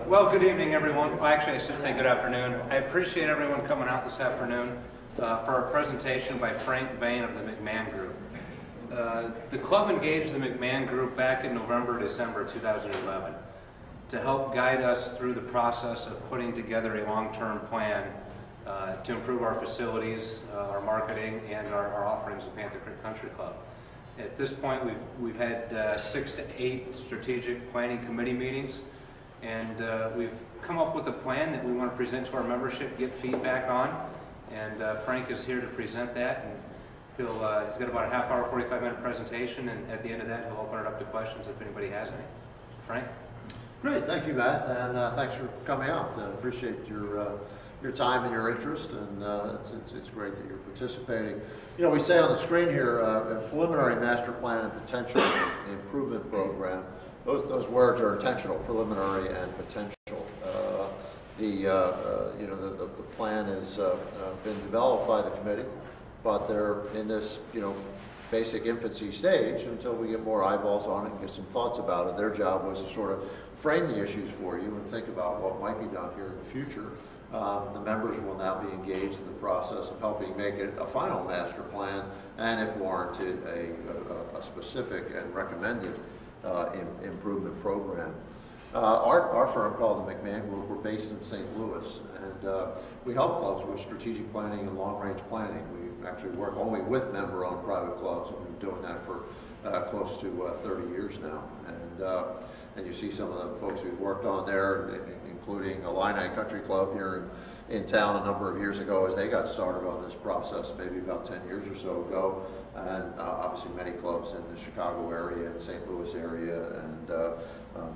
Well, good evening, everyone. Well, actually, I should say good afternoon. I appreciate everyone coming out this afternoon for our presentation by Frank Bain of the McMahon Group. The club engaged the McMahon Group back in November, December 2011 to help guide us through the process of putting together a long-term plan to improve our facilities, our marketing, and our offerings at Panther Creek Country Club. At this point, we've had 6 to 8 strategic planning committee meetings, and we've come up with a plan that we want to present to our membership, get feedback on, and Frank is here to present that. And he's got about a half-hour, 45-minute presentation, and at the end of that, he'll open it up to questions if anybody has any. Frank? Great, thank you, Matt, and thanks for coming out. Appreciate your time and your interest, and it's great that you're participating. You know, we say on the screen here, a preliminary master plan and potential improvement program. Those words are intentional, preliminary and potential. The plan has been developed by the committee, but they're in this, basic infancy stage until we get more eyeballs on it and get some thoughts about it. Their job was to sort of frame the issues for you and think about what might be done here in the future. The members will now be engaged in the process of helping make it a final master plan, and if warranted, a specific and recommended improvement program. Our firm, called the McMahon Group, we're based in St. Louis, and we help clubs with strategic planning and long-range planning. We actually work only with member-owned private clubs, and we've been doing that for close to 30 years now. And you see some of the folks we've worked on there, including Illini Country Club here in town a number of years ago as they got started on this process, maybe about 10 years or so ago, and obviously many clubs in the Chicago area and St. Louis area, and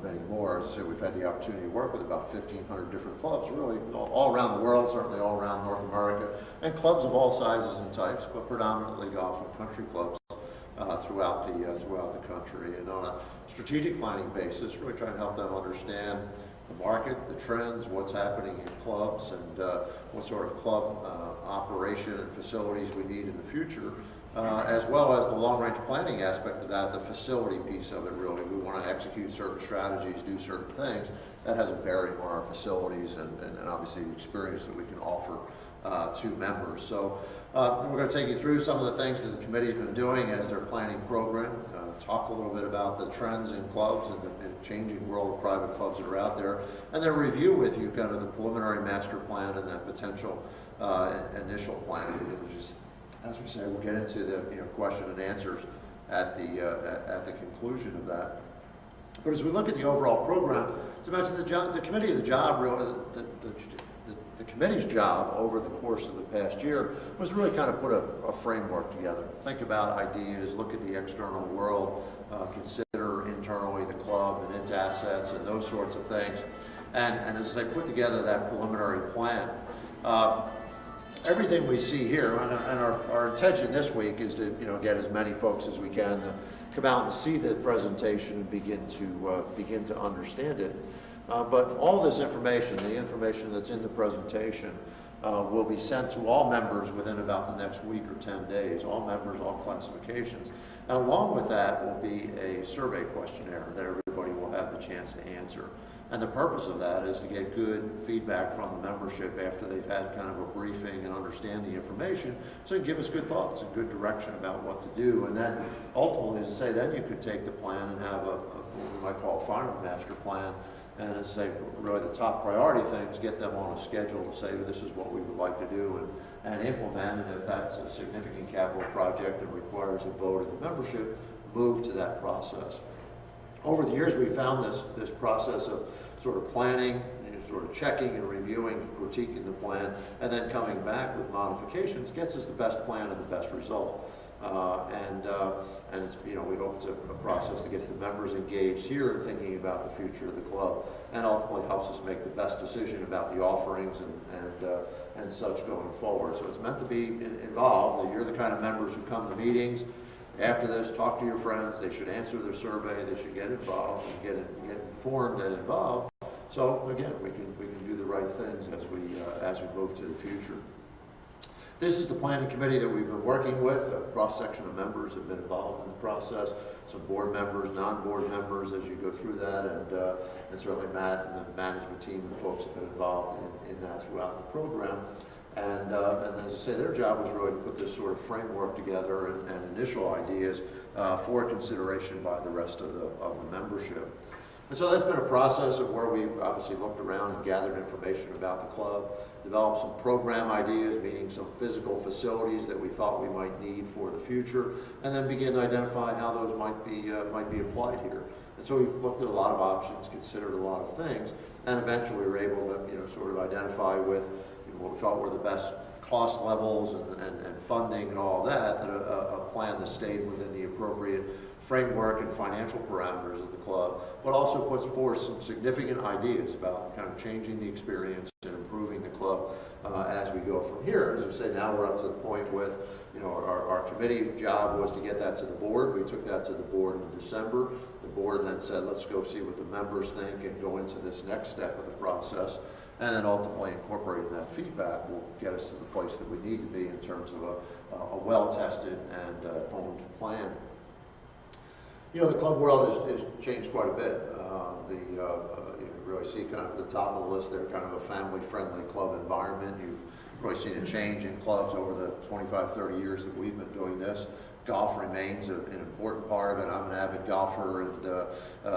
many more. So we've had the opportunity to work with about 1,500 different clubs, really all around the world, certainly all around North America, and clubs of all sizes and types, but predominantly golf and country clubs throughout the country. And on a strategic planning basis, really trying to help them understand the market, the trends, what's happening in clubs, and what sort of club operation and facilities we need in the future, as well as the long-range planning aspect of that, the facility piece of it really. We want to execute certain strategies, do certain things. That has a bearing on our facilities and obviously the experience that we can offer to members. So we're going to take you through some of the things that the committee's been doing as their planning program, talk a little bit about the trends in clubs and the changing world of private clubs that are out there, and then review with you kind of the preliminary master plan and that potential initial plan. And just, as we say, we'll get into the question and answers at the conclusion of that. But as we look at the overall program, to mention the committee, the committee's job over the course of the past year was to really kind of put a framework together. Think about ideas, look at the external world, consider internally the club and its assets and those sorts of things. And as I put together that preliminary plan, everything we see here, and our intention this week is to get as many folks as we can to come out and see the presentation and begin to understand it. But all this information, the information that's in the presentation, will be sent to all members within about the next week or 10 days, all members, all classifications. And along with that will be a survey questionnaire that everybody will have the chance to answer. And the purpose of that is to get good feedback from the membership after they've had kind of a briefing and understand the information, so you can give us good thoughts and good direction about what to do. And then ultimately, as I say, then you could take the plan and have what we might call a final master plan. And as I say, really the top priority things, get them on a schedule to say, this is what we would like to do and implement. And if that's a significant capital project that requires a vote of the membership, move to that process. Over the years, we found this process of sort of planning, sort of checking and reviewing, critiquing the plan, and then coming back with modifications gets us the best plan and the best result. And it's, we hope it's a process that gets the members engaged here in thinking about the future of the club, and ultimately helps us make the best decision about the offerings and such going forward. So it's meant to be involved. You're the kind of members who come to meetings. After this, talk to your friends. They should answer their survey. They should get involved and get informed and involved. So again, we can do the right things as we move to the future. This is the planning committee that we've been working with. A cross-section of members have been involved in the process. Some board members, non-board members as you go through that, and certainly Matt and the management team and folks have been involved in that throughout the program. And as I say, their job was really to put this sort of framework together and initial ideas for consideration by the rest of the membership. And so that's been a process of where we've obviously looked around and gathered information about the club, developed some program ideas, meaning some physical facilities that we thought we might need for the future, and then begin to identify how those might be applied here. And so we've looked at a lot of options, considered a lot of things, and eventually we were able to sort of identify with what we felt were the best cost levels and funding and all that, a plan that stayed within the appropriate framework and financial parameters of the club, but also puts forth some significant ideas about kind of changing the experience and improving the club as we go from here. As we say, now we're up to the point with, our committee job was to get that to the board. We took that to the board in December. The board then said, let's go see what the members think and go into this next step of the process. And then ultimately incorporating that feedback will get us to the place that we need to be in terms of a well-tested and owned plan. The club world has changed quite a bit. You really see kind of at the top of the list there, kind of a family-friendly club environment. You've really seen a change in clubs over the 25, 30 years that we've been doing this. Golf remains an important part of it. I'm an avid golfer and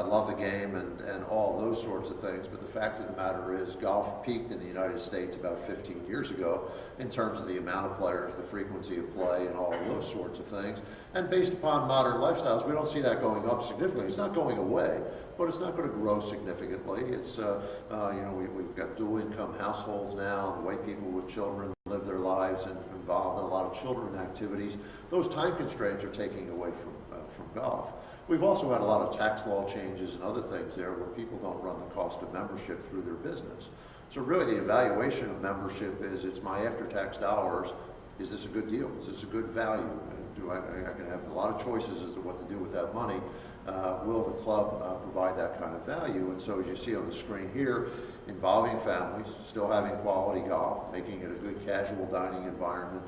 love the game and all those sorts of things. But the fact of the matter is golf peaked in the United States about 15 years ago in terms of the amount of players, the frequency of play, and all of those sorts of things. And based upon modern lifestyles, we don't see that going up significantly. It's not going away, but it's not going to grow significantly. It's, we've got dual income households now, the way people with children live their lives and involved in a lot of children activities. Those time constraints are taking away from golf. We've also had a lot of tax law changes and other things there where people don't run the cost of membership through their business. So really the evaluation of membership is, it's my after-tax dollars. Is this a good deal? Is this a good value? I can have a lot of choices as to what to do with that money. Will the club provide that kind of value? And so as you see on the screen here, involving families, still having quality golf, making it a good casual dining environment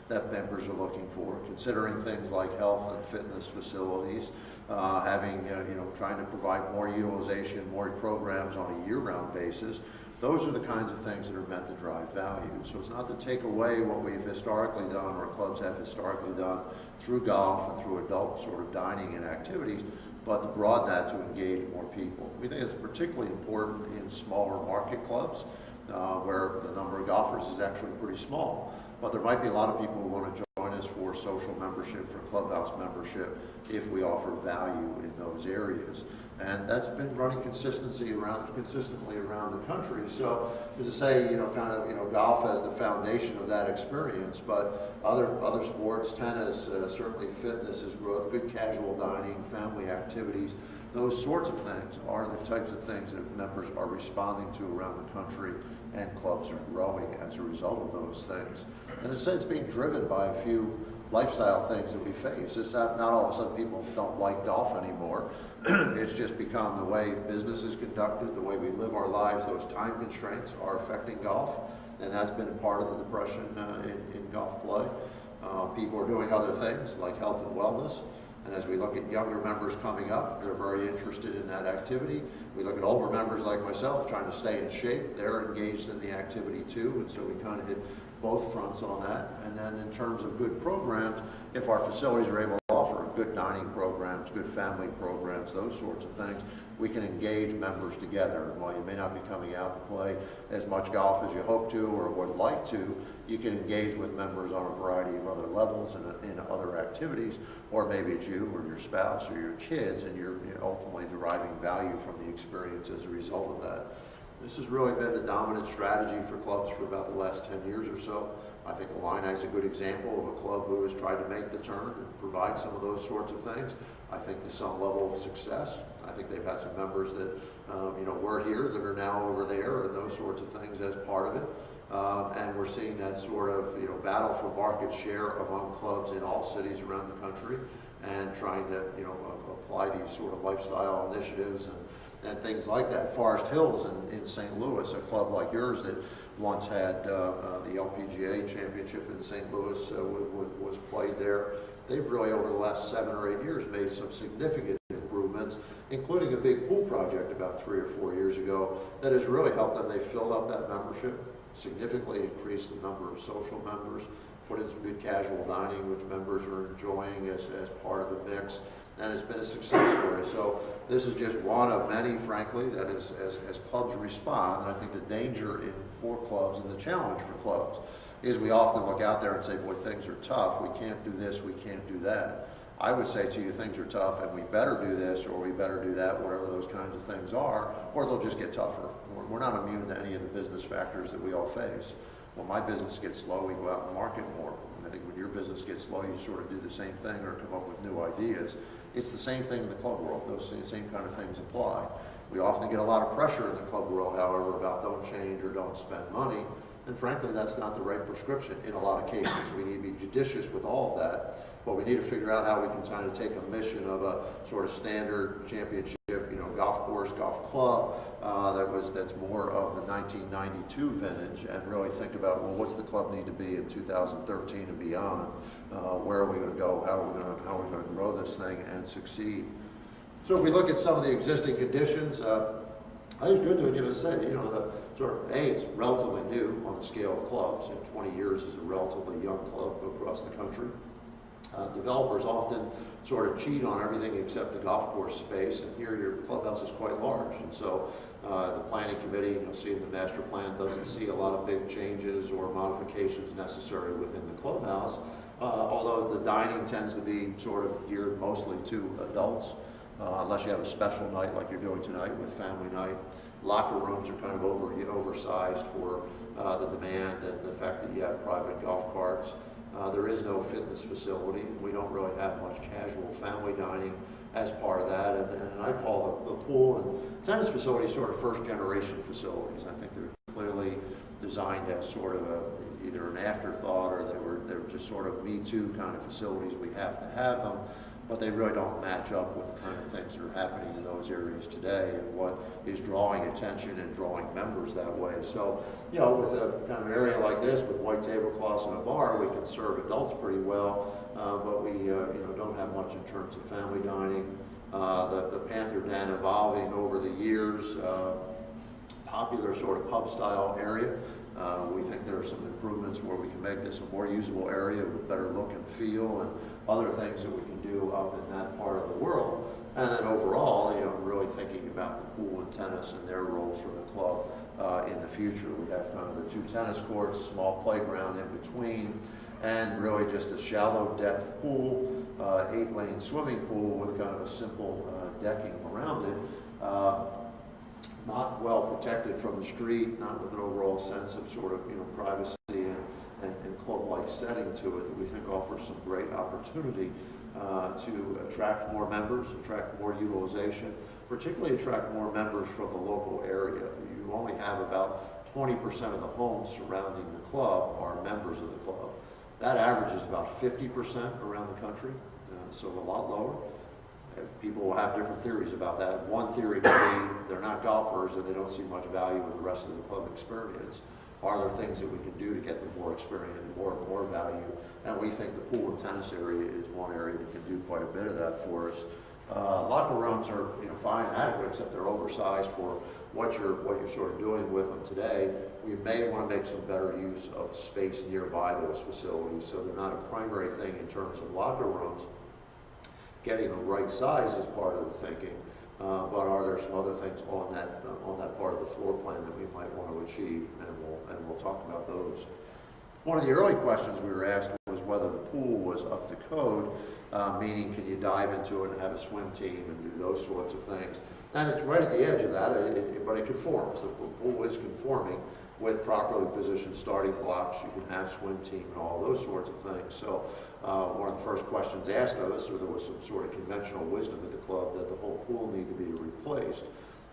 that members are looking for, considering things like health and fitness facilities, trying to provide more utilization, more programs on a year-round basis. Those are the kinds of things that are meant to drive value. So it's not to take away what we've historically done or clubs have historically done through golf and through adult sort of dining and activities, but to broaden that to engage more people. We think it's particularly important in smaller market clubs where the number of golfers is actually pretty small. But there might be a lot of people who want to join us for social membership, for clubhouse membership, if we offer value in those areas. And that's been running consistently around the country. So, as I say, golf as the foundation of that experience, but other sports, tennis, certainly fitness is growth, good casual dining, family activities, those sorts of things are the types of things that members are responding to around the country, and clubs are growing as a result of those things. And as I said, it's being driven by a few lifestyle things that we face. It's not all of a sudden people don't like golf anymore. It's just become the way business is conducted, the way we live our lives. Those time constraints are affecting golf, and that's been part of the depression in golf play. People are doing other things like health and wellness. And as we look at younger members coming up, they're very interested in that activity. We look at older members like myself trying to stay in shape. They're engaged in the activity too, and so we kind of hit both fronts on that. And then in terms of good programs, if our facilities are able to offer good dining programs, good family programs, those sorts of things, we can engage members together. And while you may not be coming out to play as much golf as you hope to or would like to, you can engage with members on a variety of other levels and in other activities, or maybe it's you or your spouse or your kids, and you're ultimately deriving value from the experience as a result of that. This has really been the dominant strategy for clubs for about the last 10 years or so. I think Illini is a good example of a club who has tried to make the turn and provide some of those sorts of things. I think to some level of success. I think they've had some members that were here that are now over there and those sorts of things as part of it. And we're seeing that sort of battle for market share among clubs in all cities around the country, and trying to apply these sort of lifestyle initiatives and things like that. Forest Hills in St. Louis, a club like yours that once had the LPGA championship in St. Louis was played there. They've really, over the last 7 or 8 years, made some significant improvements, including a big pool project about 3 or 4 years ago that has really helped them. They filled up that membership, significantly increased the number of social members, put in some good casual dining, which members are enjoying as part of the mix, and it's been a success story. So this is just one of many, frankly, that is, as clubs respond, and I think the danger for clubs and the challenge for clubs is we often look out there and say, boy, things are tough, we can't do this, we can't do that. I would say to you, things are tough and we better do this or we better do that, whatever those kinds of things are, or they'll just get tougher. We're not immune to any of the business factors that we all face. When my business gets slow, we go out and market more. And I think when your business gets slow, you sort of do the same thing or come up with new ideas. It's the same thing in the club world. Those same kind of things apply. We often get a lot of pressure in the club world, however, about don't change or don't spend money. And frankly, that's not the right prescription in a lot of cases. We need to be judicious with all of that, but we need to figure out how we can kind of take a mission of a sort of standard championship, golf course, golf club, that's more of the 1992 vintage, and really think about, well, what's the club need to be in 2013 and beyond? Where are we going to go? How are we going to grow this thing and succeed? So if we look at some of the existing conditions, I think it's good to just say, the sort of, it's relatively new on the scale of clubs. 20 years is a relatively young club across the country. Developers often sort of cheat on everything except the golf course space, and here your clubhouse is quite large. And so the planning committee, you'll see in the master plan, doesn't see a lot of big changes or modifications necessary within the clubhouse, although the dining tends to be sort of geared mostly to adults. Unless you have a special night like you're doing tonight with family night. Locker rooms are kind of oversized for the demand and the fact that you have private golf carts. There is no fitness facility. We don't really have much casual family dining as part of that. And I call the pool and tennis facilities sort of first generation facilities. I think they're clearly designed as sort of either an afterthought or they were just sort of Me Too kind of facilities. We have to have them. But they really don't match up with the kind of things that are happening in those areas today and what is drawing attention and drawing members that way. So, with a kind of area like this with white tablecloths and a bar, we can serve adults pretty well, but we don't have much in terms of family dining. The Panther Den evolving over the years, popular sort of pub style area. We think there are some improvements where we can make this a more usable area with better look and feel and other things that we can do up in that part of the world. And then overall, really thinking about the pool and tennis and their roles for the club in the future. We have kind of the 2 tennis courts, small playground in between, and really just a shallow depth pool, 8-lane swimming pool with kind of a simple decking around it. Not well protected from the street, not with an overall sense of sort of privacy and club-like setting to it that we think offers some great opportunity to attract more members, attract more utilization, particularly attract more members from the local area. You only have about 20% of the homes surrounding the club are members of the club. That average is about 50% around the country, so a lot lower. People will have different theories about that. One theory could be they're not golfers and they don't see much value in the rest of the club experience. Are there things that we can do to get them more experience and more value? And we think the pool and tennis area is one area that can do quite a bit of that for us. Locker rooms are fine and adequate, except they're oversized for what you're sort of doing with them today. We may want to make some better use of space nearby those facilities, so they're not a primary thing in terms of locker rooms. Getting the right size is part of the thinking, but are there some other things on that part of the floor plan that we might want to achieve, and we'll talk about those. One of the early questions we were asked was whether the pool was up to code, meaning can you dive into it and have a swim team and do those sorts of things. And it's right at the edge of that, but it conforms. The pool is conforming with properly positioned starting blocks. You can have swim team and all those sorts of things. So one of the first questions asked of us, or there was some sort of conventional wisdom at the club that the whole pool needed to be replaced.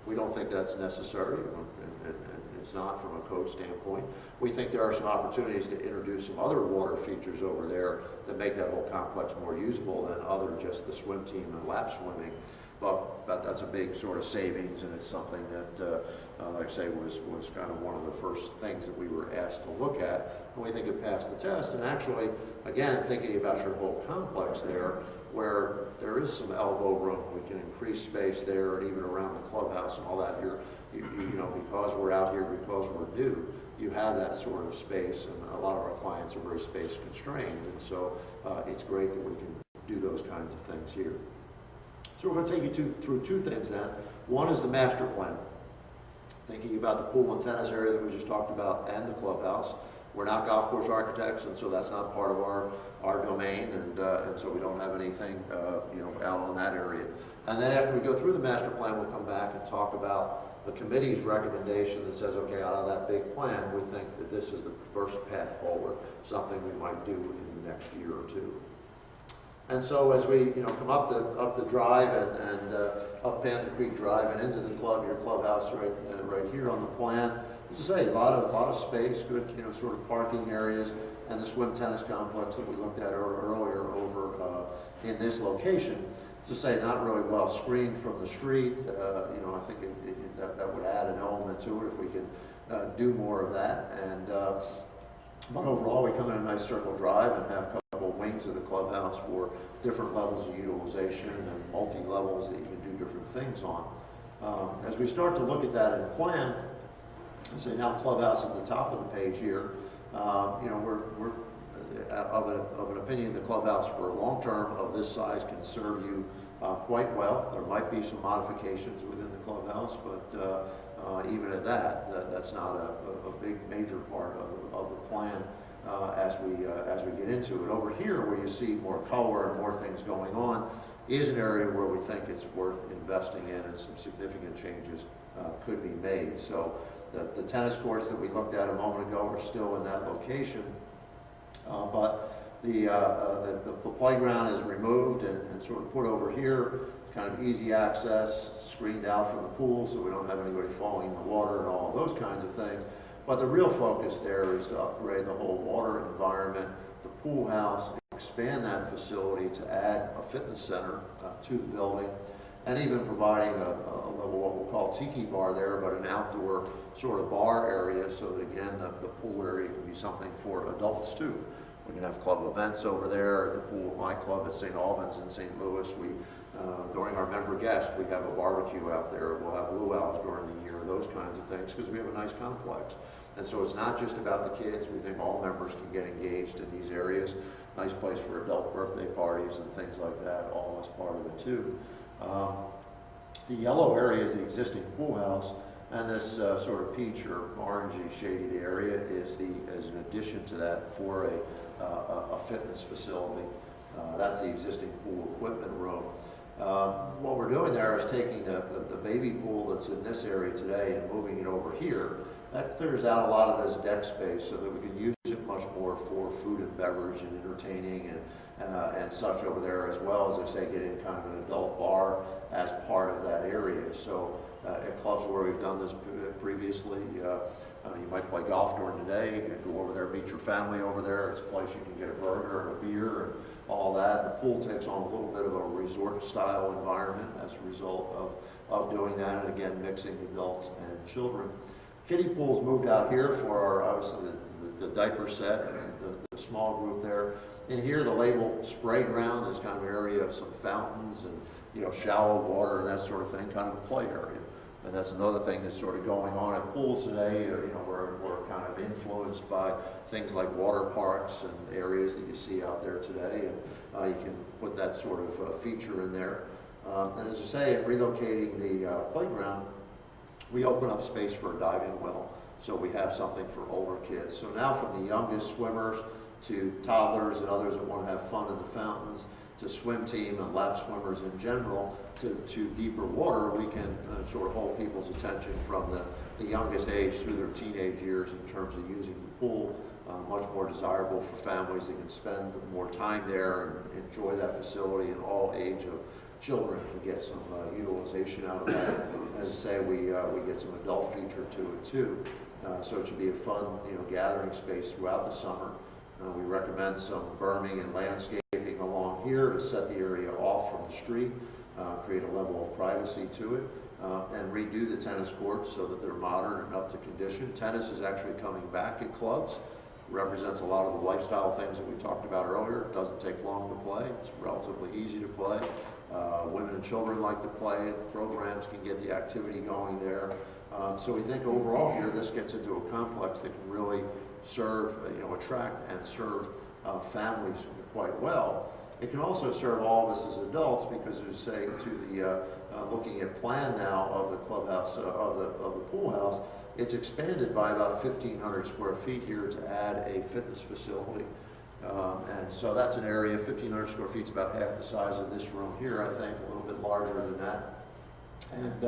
We don't think that's necessary, and it's not from a code standpoint. We think there are some opportunities to introduce some other water features over there that make that whole complex more usable than other just the swim team and lap swimming. But that's a big sort of savings, and it's something that, like I say, was kind of one of the first things that we were asked to look at, and we think it passed the test. And actually, again, thinking about your whole complex there, where there is some elbow room, we can increase space there, and even around the clubhouse and all that. You know, because we're out here, because we're new, you have that sort of space, and a lot of our clients are very space constrained, and so it's great that we can do those kinds of things here. So we're going to take you through two things then. One is the master plan, thinking about the pool and tennis area that we just talked about, and the clubhouse. We're not golf course architects, and so that's not part of our domain, and so we don't have anything you know, out in that area. And then after we go through the master plan, we'll come back and talk about the committee's recommendation that says, okay, out of that big plan, we think that this is the first path forward, something we might do in the next year or two. And so as we, you know, come up the drive and up Panther Creek Drive and into the your clubhouse right here on the plan, as I say, a lot of space, good, you know, sort of parking areas, and the swim tennis complex that we looked at earlier over in this location. As I say, not really well screened from the street. You know, I think that would add an element to it if we could do more of that. And but overall, we come in a nice circle drive and have a couple of wings of the clubhouse for different levels of utilization and multi-levels that you can do different things on. As we start to look at that in the plan, I say now clubhouse at the top of the page here, you know, we're of an opinion the clubhouse for long term of this size can serve you quite well. There might be some modifications within the clubhouse, but even at that's not a big major part of the plan as we get into it. Over here, where you see more color and more things going on, is an area where we think it's worth investing in, and some significant changes could be made. So the tennis courts that we looked at a moment ago are still in that location, but the playground is removed and sort of put over here. It's kind of easy access, screened out from the pool so we don't have anybody falling in the water and all of those kinds of things. But the real focus there is to upgrade the whole water environment, the pool house, expand that facility to add a fitness center to the building, and even providing a level, what we'll call tiki bar there, but an outdoor sort of bar area, so that again, the pool area can be something for adults too. We can have club events over there at the pool at my club at St. Albans in St. Louis. During our member guest, we have a barbecue out there. We'll have luau's during the year, those kinds of things, because we have a nice complex. And so it's not just about the kids. We think all members can get engaged in these areas. Nice place for adult birthday parties and things like that, all as part of it too. The yellow area is the existing pool house, and this sort of peach or orangey shaded area is an addition to that for a fitness facility. That's the existing pool equipment room. What we're doing there is taking the baby pool that's in this area today and moving it over here. That clears out a lot of this deck space so that we can use it much more for food and beverage and entertaining and such over there, as well as, I say, get in kind of an adult bar as part of that area. So at clubs where we've done this previously, you might play golf during the day, go over there, meet your family over there. It's a place you can get a burger and a beer and all that. The pool takes on a little bit of a resort-style environment as a result of doing that, and again, mixing adults and children. Kiddie pools moved out here for our, obviously, the diaper set and the small group there. In here, the label spray ground is kind of an area of some fountains and, you know, shallow water and that sort of thing, kind of a play area. And that's another thing that's sort of going on at pools today. You know, we're kind of influenced by things like water parks and areas that you see out there today. And you can put that sort of feature in there. And as I say, in relocating the playground, we open up space for a diving well. So we have something for older kids. So now from the youngest swimmers to toddlers and others that want to have fun in the fountains, to swim team and lap swimmers in general, to deeper water, we can sort of hold people's attention from the youngest age through their teenage years in terms of using the pool. Much more desirable for families that can spend more time there and enjoy that facility, and all age of children can get some utilization out of that. As I say, we get some adult feature to it too. So it should be a fun, you know, gathering space throughout the summer. We recommend some berming and landscaping along here to set the area off from the street. create a level of privacy to it, and redo the tennis courts so that they're modern and up to condition. Tennis is actually coming back at clubs. Represents a lot of the lifestyle things that we talked about earlier. It doesn't take long to play. It's relatively easy to play. Women and children like to play it. Programs can get the activity going there. So we think overall here this gets into a complex that can really serve, attract and serve families quite well. It can also serve all of us as adults because, as you say, to the looking at plan now of the clubhouse of the pool house, it's expanded by about 1,500 square feet here to add a fitness facility. And so that's an area, 1,500 square feet is about half the size of this room here, I think, a little bit larger than that. And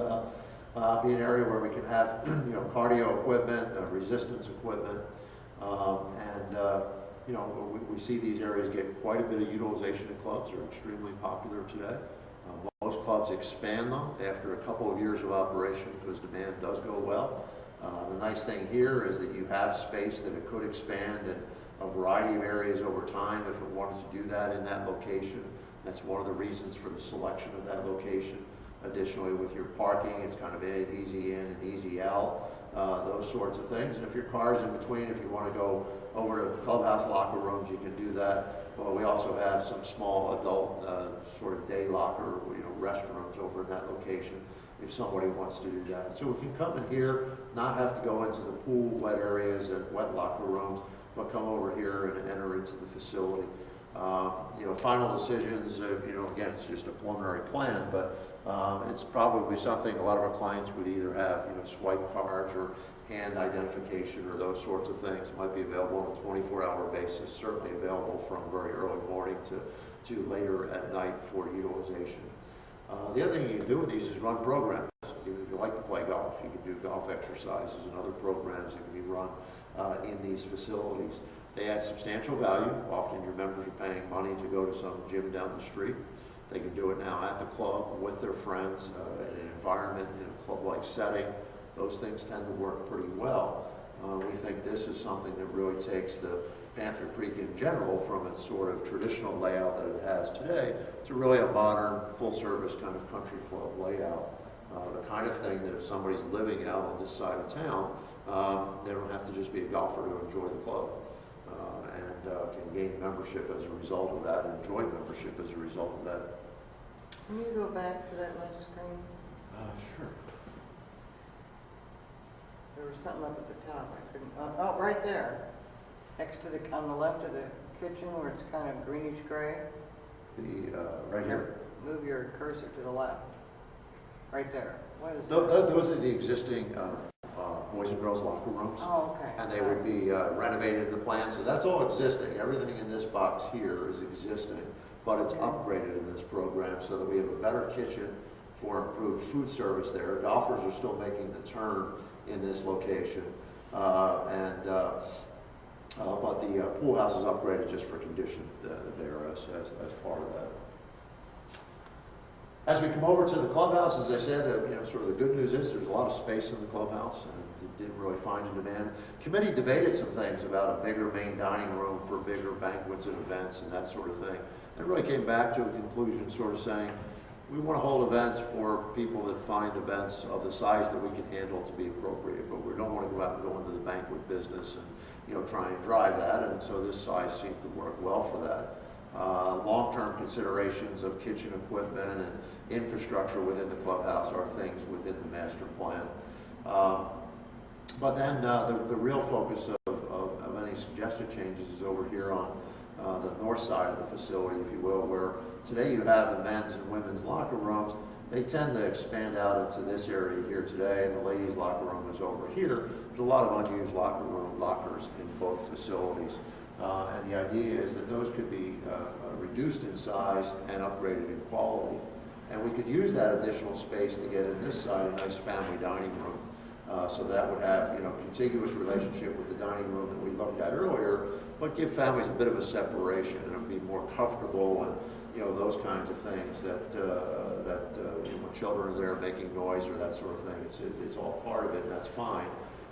be an area where we can have, cardio equipment, resistance equipment, we see these areas get quite a bit of utilization in clubs. They're extremely popular today. Most clubs expand them after a couple of years of operation because demand does go well. The nice thing here is that you have space that it could expand in a variety of areas over time if it wanted to do that in that location. That's one of the reasons for the selection of that location. Additionally, with your parking, it's kind of easy in and easy out, those sorts of things. And if your car's in between, if you want to go over to clubhouse locker rooms, you can do that. Well, we also have some small adult sort of day locker, restrooms over in that location if somebody wants to do that. So we can come in here, not have to go into the pool, wet areas, and wet locker rooms, but come over here and enter into the facility. Final decisions, again, it's just a preliminary plan, but it's probably something a lot of our clients would either have, swipe cards or hand identification or those sorts of things. Might be available on a 24-hour basis, certainly available from very early morning to later at night for utilization. The other thing you can do with these is run programs. If you like to play golf, you can do golf exercises and other programs that can be run in these facilities. They add substantial value. Often your members are paying money to go to some gym down the street. They can do it now at the club with their friends in an environment, in a club-like setting. Those things tend to work pretty well. We think this is something that really takes the Panther Creek in general from its sort of traditional layout that it has today to really a modern, full-service kind of country club layout. The kind of thing that if somebody's living out on this side of town, they don't have to just be a golfer to enjoy the club. And can gain membership as a result of that, enjoy membership as a result of that. Can you go back to that last screen? Sure. There was something up at the top. I couldn't. Oh, right there, next to on the left of the kitchen, where it's kind of greenish gray. Right here. Move your cursor to the left. Right there. What is Those are the existing boys and girls locker rooms. Oh, okay. And they would be renovated in the plan. So that's all existing. Everything in this box here is existing, but it's upgraded in this program so that we have a better kitchen for improved food service there. Golfers are still making the turn in this location. But the pool house is upgraded just for condition there as part of that. As we come over to the clubhouse, as I said, sort of the good news is there's a lot of space in the clubhouse, and it didn't really find a demand. Committee debated some things about a bigger main dining room for bigger banquets and events and that sort of thing. And really came back to a conclusion sort of saying, we want to hold events for people that find events of the size that we can handle to be appropriate, but we don't want to go out and go into the banquet business and try and drive that, and so this size seemed to work well for that. Long-term considerations of kitchen equipment and infrastructure within the clubhouse are things within the master plan. But then the real focus of any suggested changes is over here on the north side of the facility, if you will, where today you have the men's and women's locker rooms. They tend to expand out into this area here today, and the ladies' locker room is over here. There's a lot of unused lockers in both facilities. And the idea is that those could be reduced in size and upgraded in quality. And we could use that additional space to get in this side a nice family dining room. So that would have, contiguous relationship with the dining room that we looked at earlier, but give families a bit of a separation and it'd be more comfortable and, those kinds of things that when children are there making noise or that sort of thing, it's all part of it, and that's fine.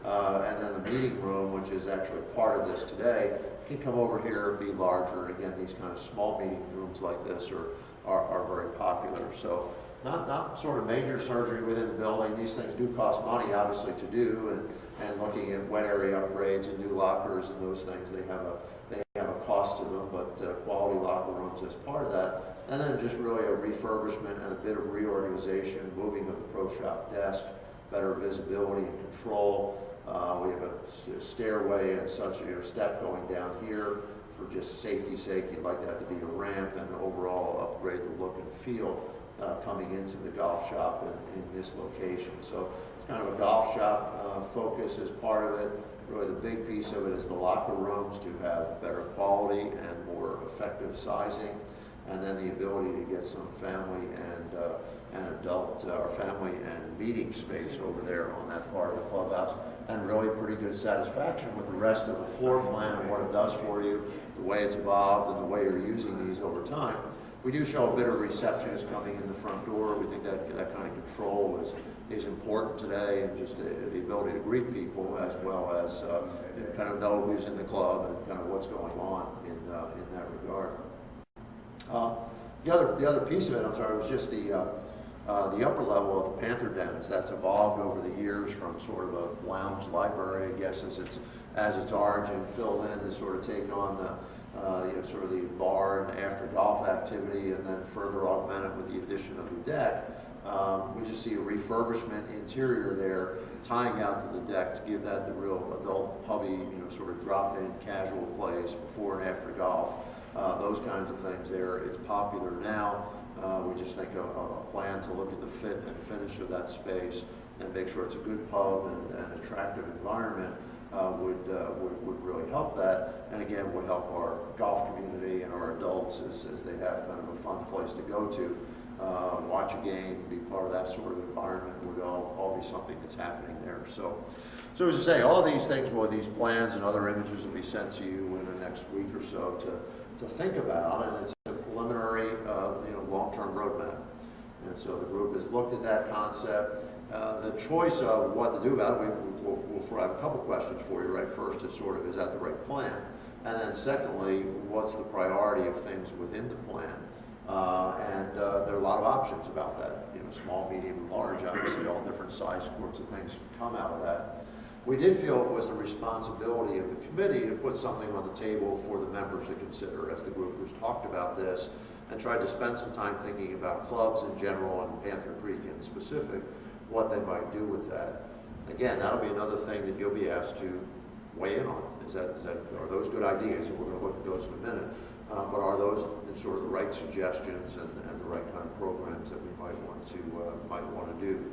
And then the meeting room, which is actually part of this today, can come over here and be larger. And again, these kind of small meeting rooms like this are very popular. So not sort of major surgery within the building. These things do cost money, obviously, to do, and looking at wet area upgrades and new lockers and those things, they have a cost to them, but quality locker rooms as part of that. And then just really a refurbishment and a bit of reorganization, moving of the pro shop desk, better visibility and control. We have a stairway and such, step going down here for just safety's sake. You'd like that to be a ramp, and overall upgrade the look and feel coming into the golf shop in this location. So it's kind of a golf shop focus as part of it. Really the big piece of it is the locker rooms to have better quality and more effective sizing, and then the ability to get some family and adult or family and meeting space over there on that part of the clubhouse, and really pretty good satisfaction with the rest of the floor plan and what it does for you, the way it's evolved and the way you're using these over time. We do show a bit of receptionists coming in the front door. We think that kind of control is important today, and just the ability to greet people as well as kind of know who's in the club and kind of what's going on in that regard. The other piece of it, I'm sorry, was just the upper level of the Panther Dens. That's evolved over the years from sort of a lounge library, I guess, as its origin filled in to sort of take on the sort of the bar and after golf activity, and then further augmented with the addition of the deck. We just see a refurbishment interior there, tying out to the deck to give that the real adult pubby, sort of drop-in casual place before and after golf. Those kinds of things there. It's popular now. We just think a plan to look at the fit and finish of that space and make sure it's a good pub and attractive environment would really help that, and again would help our golf community and our adults as they have kind of a fun place to go to, watch a game, be part of that sort of environment would all be something that's happening there. So as I say, all of these things, these plans and other images will be sent to you in the next week or so to think about, and it's a preliminary long-term roadmap. And so the group has looked at that concept. The choice of what to do about it, we'll have a couple questions for you. Right, first is sort of, is that the right plan? And then secondly, what's the priority of things within the plan? And there are a lot of options about that. Small, medium, and large. Obviously, all different size sorts of things can come out of that. We did feel it was the responsibility of the committee to put something on the table for the members to consider as the group has talked about this and tried to spend some time thinking about clubs in general and Panther Creek in specific, what they might do with that. Again, that'll be another thing that you'll be asked to weigh in on. Are those good ideas? And we're going to look at those in a minute. But are those sort of the right suggestions and the right kind of programs that we might want to do?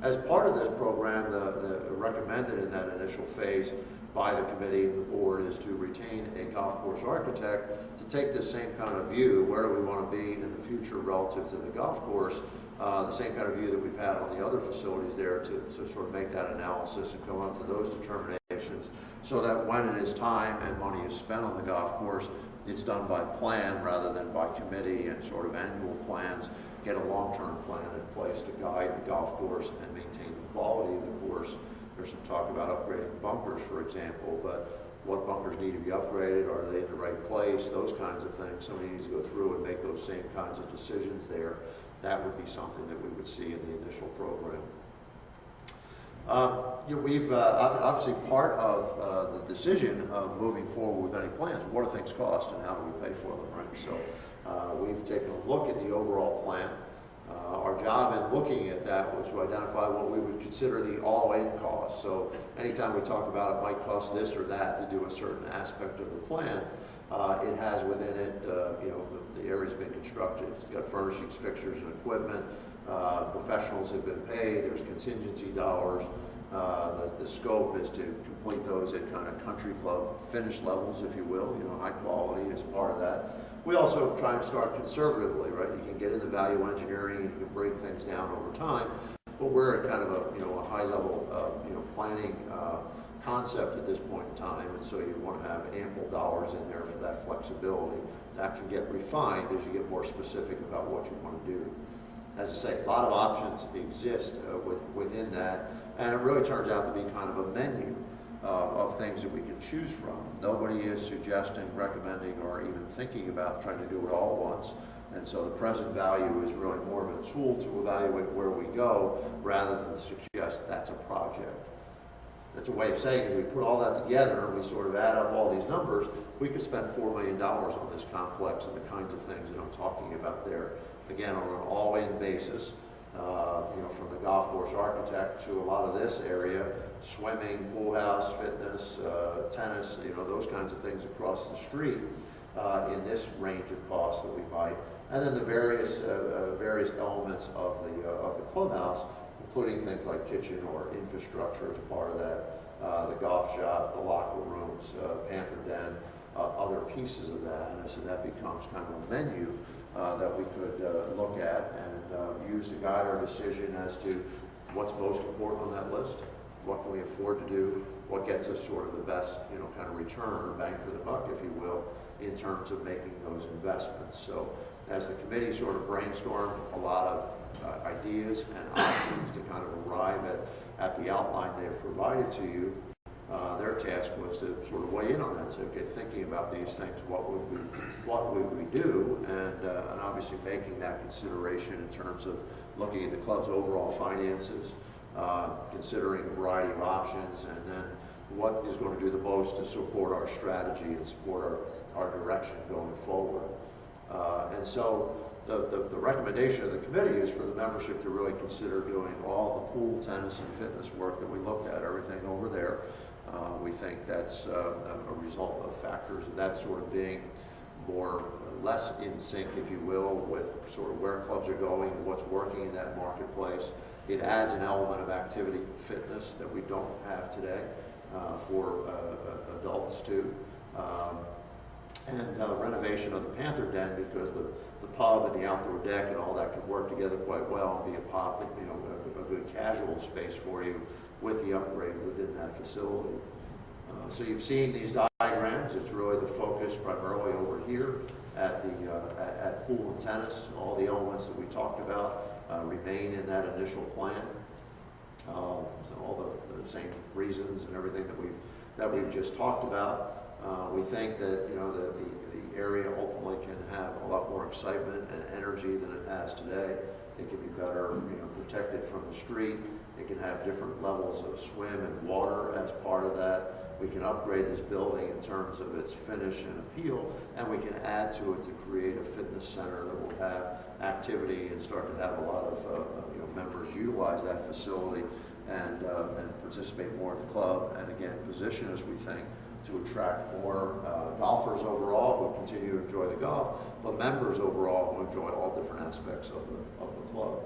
As part of this program, the recommended in that initial phase by the committee and the board is to retain a golf course architect to take this same kind of view, where do we want to be in the future relative to the golf course, the same kind of view that we've had on the other facilities there to sort of make that analysis and come up to those determinations, so that when it is time and money is spent on the golf course, it's done by plan rather than by committee and sort of annual plans. Get a long-term plan in place to guide the golf course and maintain the quality of the course. There's some talk about upgrading bunkers, for example, but what bunkers need to be upgraded? Are they in the right place? Those kinds of things. Somebody needs to go through and make those same kinds of decisions there. That would be something that we would see in the initial program. We've obviously part of the decision of moving forward with any plans. What do things cost and how do we pay for them, right? So we've taken a look at the overall plan. Our job in looking at that was to identify what we would consider the all-in cost. So anytime we talk about it might cost this or that to do a certain aspect of the plan, it has within it, the area's been constructed. It's got furnishings, fixtures, and equipment. Professionals have been paid. There's contingency dollars. The scope is to complete those at kind of country club finish levels, if you will. High quality is part of that. We also try and start conservatively, right? You can get into value engineering and you can bring things down over time, but we're at kind of a high level planning concept at this point in time, and so you want to have ample dollars in there for that flexibility. That can get refined as you get more specific about what you want to do. As I say, a lot of options exist within that, and it really turns out to be kind of a menu of things that we can choose from. Nobody is suggesting, recommending, or even thinking about trying to do it all at once. And so the present value is really more of a tool to evaluate where we go rather than to suggest that's a project. That's a way of saying, as we put all that together and we sort of add up all these numbers, we could spend $4 million on this complex and the kinds of things that I'm talking about there. Again, on an all-in basis, from the golf course architect to a lot of this area, swimming, pool house, fitness, tennis, those kinds of things across the street in this range of costs that we might. And then the various elements of the clubhouse, including things like kitchen or infrastructure as part of that, the golf shop, the locker rooms, Panther Den, other pieces of that. And so that becomes kind of a menu that we could look at and use to guide our decision as to what's most important on that list, what can we afford to do, what gets us sort of the best, kind of return or bang for the buck, if you will, in terms of making those investments. So as the committee sort of brainstormed a lot of ideas and options to kind of arrive at the outline they've provided to you, their task was to sort of weigh in on that. So, okay, thinking about these things, what would we do, and obviously making that consideration in terms of looking at the club's overall finances, considering a variety of options, and then what is going to do the most to support our strategy and support our direction going forward. And so the recommendation of the committee is for the membership to really consider doing all the pool, tennis, and fitness work that we looked at, everything over there. We think that's a result of factors of that sort of being less in sync, if you will, with sort of where clubs are going and what's working in that marketplace. It adds an element of activity fitness that we don't have today for adults too. And renovation of the Panther Den, because the pub and the outdoor deck and all that could work together quite well and be a pop, a good casual space for you with the upgrade within that facility. So you've seen these diagrams. It's really the focus primarily over here at pool and tennis. All the elements that we talked about remain in that initial plan. So all the same reasons and everything that we've just talked about. We think that the area ultimately can have a lot more excitement and energy than it has today. It can be better, protected from the street. It can have different levels of swim and water as part of that. We can upgrade this building in terms of its finish and appeal, and we can add to it to create a fitness center that will have activity and start to have a lot of members utilize that facility and participate more in the club. And again, position us, we think, to attract more golfers overall who continue to enjoy the golf, but members overall who enjoy all different aspects of the club.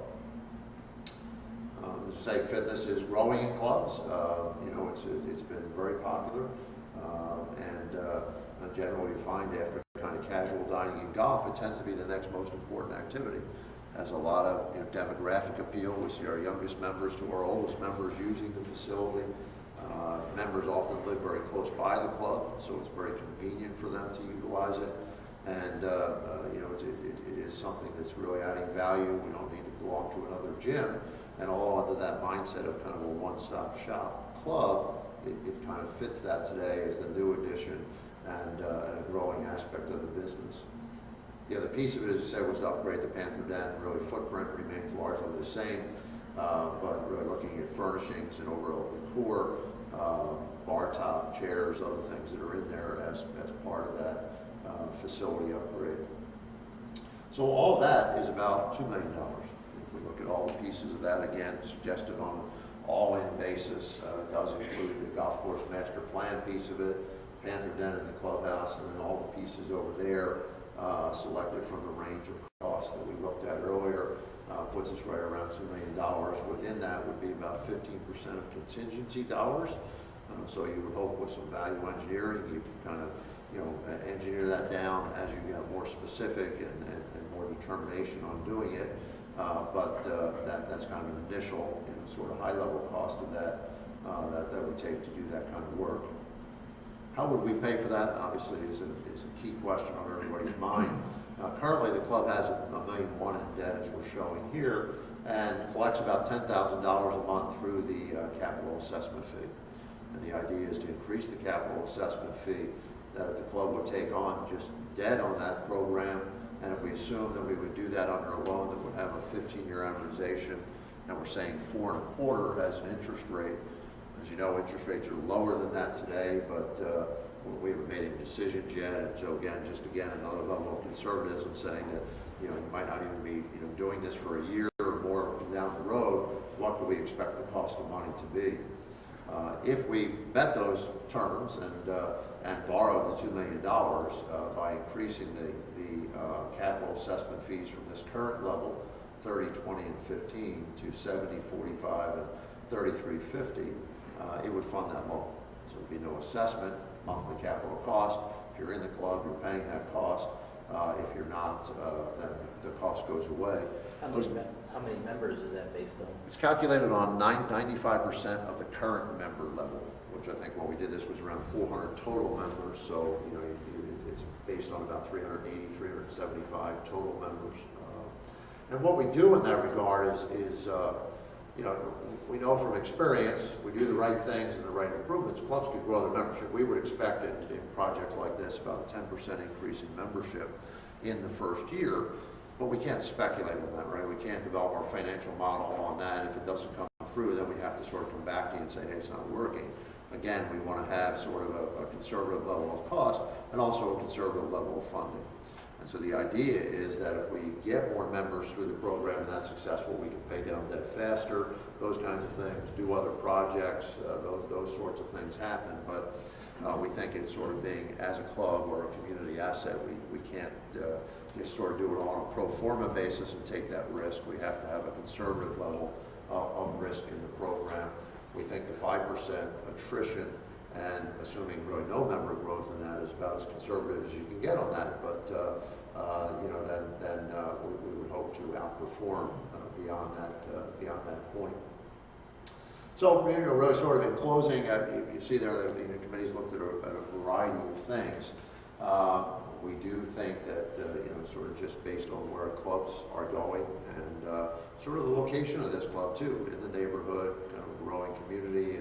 As I say, fitness is growing in clubs. It's been very popular, and generally you find after kind of casual dining and golf, it tends to be the next most important activity. Has a lot of demographic appeal. We see our youngest members to our oldest members using the facility. Members often live very close by the club, so it's very convenient for them to utilize it. And it is something that's really adding value. We don't need to belong to another gym. And all under that mindset of kind of a one-stop shop club, it kind of fits that today as the new addition and a growing aspect of the business. The other piece of it, as I said, was to upgrade the Panther Den. Really, footprint remains largely the same, but really looking at furnishings and overall decor, bar top, chairs, other things that are in there as part of that facility upgrade. So all of that is about $2 million. If we look at all the pieces of that, again, suggested on an all-in basis, does include the golf course master plan piece of it, Panther Den in the clubhouse, and then all the pieces over there selected from the range of costs that we looked at earlier, puts us right around $2 million. Within that would be about 15% of contingency dollars. So you would hope with some value engineering, you can kind of engineer that down as you get more specific and more determination on doing it. But that's kind of an initial sort of high-level cost of that would take to do that kind of work. How would we pay for that? Obviously, is a key question on everybody's mind. Currently, the club has $1.1 million in debt, as we're showing here, and collects about $10,000 a month through the capital assessment fee. And the idea is to increase the capital assessment fee, that if the club would take on just debt on that program And if we assume that we would do that under a loan that would have a 15-year amortization, and we're saying 4.25 as an interest rate, as you know, interest rates are lower than that today, but we haven't made any decisions yet. And so again, another level of conservatism, saying that you might not even be doing this for a year or more down the road. What do we expect the cost of money to be? If we met those terms and borrowed the $2 million by increasing the capital assessment fees from this current level, 30, 20, and 15 to 70, 45, and 33.50, it would fund that loan. So there'd be no assessment, monthly capital cost. If you're in the club, you're paying that cost. If you're not, then the cost goes away. How many members is that based on? It's calculated on 95% of the current member level, which I think when we did this was around 400 total members. So it's based on about 380, 375 total members. And what we do in that regard is we know from experience, we do the right things and the right improvements, clubs could grow their membership. We would expect in projects like this about a 10% increase in membership in the first year, but we can't speculate on that, right? We can't develop our financial model on that. If it doesn't come through, then we have to sort of come back to you and say, hey, it's not working. Again, we want to have sort of a conservative level of cost and also a conservative level of funding. And so the idea is that if we get more members through the program and that's successful, we can pay down debt faster, those kinds of things, do other projects, those sorts of things happen. But we think it's sort of being, as a club or a community asset, we can't just sort of do it on a pro forma basis and take that risk. We have to have a conservative level of risk in the program. We think the 5% attrition, and assuming really no member growth in that, is about as conservative as you can get on that. But then we would hope to outperform beyond that point. So really sort of in closing, you see there the committee's looked at a variety of things. We do think that sort of just based on where clubs are going and sort of the location of this club too, in the neighborhood, kind of a growing community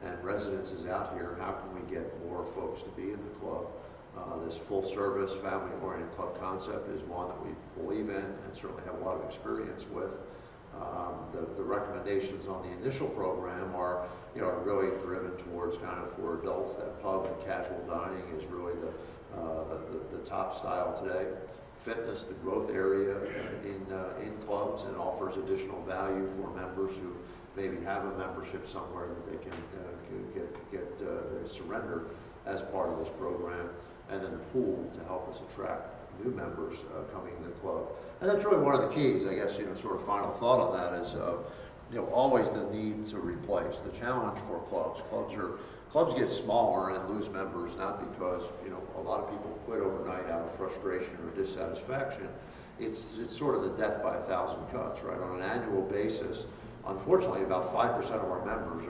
and residences out here, how can we get more folks to be in the club? This full-service, family-oriented club concept is one that we believe in and certainly have a lot of experience with. The recommendations on the initial program are, really driven towards kind of for adults. That pub and casual dining is really the top style today. Fitness, the growth area in clubs, and offers additional value for members who maybe have a membership somewhere that they can get surrender as part of this program. And then the pool to help us attract new members coming in the club. And that's really one of the keys, I guess, sort of final thought on that is, always the need to replace. The challenge for clubs get smaller and lose members, not because, a lot of people quit overnight out of frustration or dissatisfaction. It's sort of the death by 1,000 cuts, right? On an annual basis, unfortunately, about 5% of our members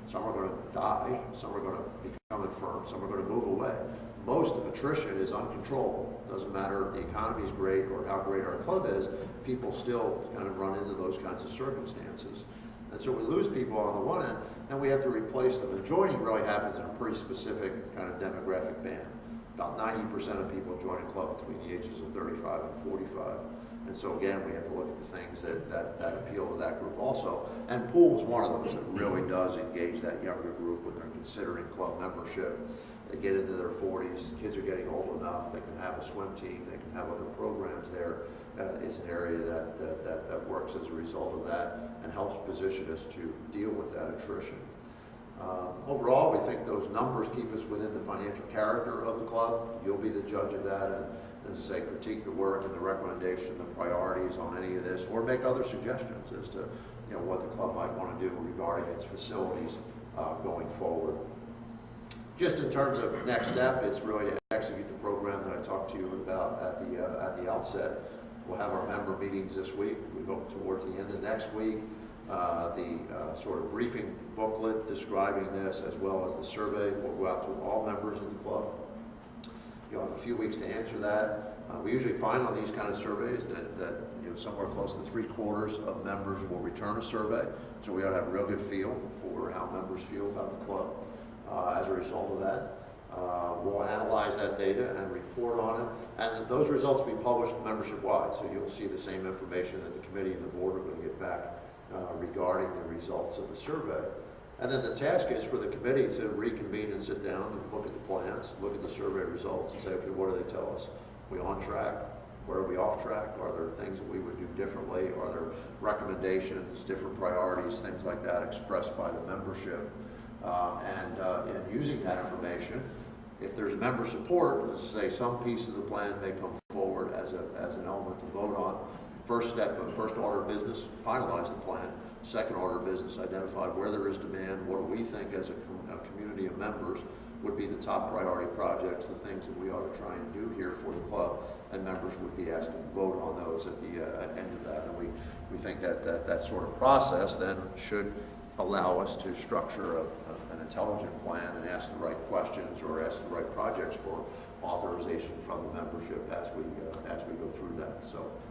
some are going to die, some are going to become infirm, some are going to move away. Most of attrition is uncontrollable. Doesn't matter if the economy is great or how great our club is, people still kind of run into those kinds of circumstances. And so we lose people on the one end, and we have to replace them. And joining really happens in a pretty specific kind of demographic band. About 90% of people join a club between the ages of 35 and 45. And so again, we have to look at the things that appeal to that group also. And pool's one of those that really does engage that younger group when they're considering club membership. They get into their 40s, kids are getting old enough, they can have a swim team, they can have other programs there. It's an area that works as a result of that and helps position us to deal with that attrition. Overall, we think those numbers keep us within the financial character of the club. You'll be the judge of that, and as I say, critique the work and the recommendation, the priorities on any of this, or make other suggestions as to what the club might want to do regarding its facilities going forward. Just in terms of next step, it's really to execute the program that I talked to you about at the outset. We'll have our member meetings this week. We hope towards the end of next week. The sort of briefing booklet describing this, as well as the survey, will go out to all members of the club. You'll have a few weeks to answer that. We usually find on these kind of surveys that somewhere close to 3/4 of members will return a survey. So we ought to have a real good feel for how members feel about the club as a result of that. We'll analyze that data and report on it, and those results will be published membership-wide, so you'll see the same information that the committee and the board are going to get back regarding the results of the survey. And then the task is for the committee to reconvene and sit down and look at the plans, look at the survey results, and say, okay, what do they tell us? Are we on track? Where are we off track? Are there things that we would do differently? Are there recommendations, different priorities, things like that expressed by the membership? In using that information, if there's member support, as I say, some piece of the plan may come forward as an element to vote on. First step, first order of business, finalize the plan. Second order of business, identify where there is demand, what do we think as a community of members would be the top priority projects, the things that we ought to try and do here for the club, and members would be asked to vote on those at the end of that. And we think that sort of process then should allow us to structure an intelligent plan and ask the right questions or ask the right projects for authorization from the membership as we go through that. So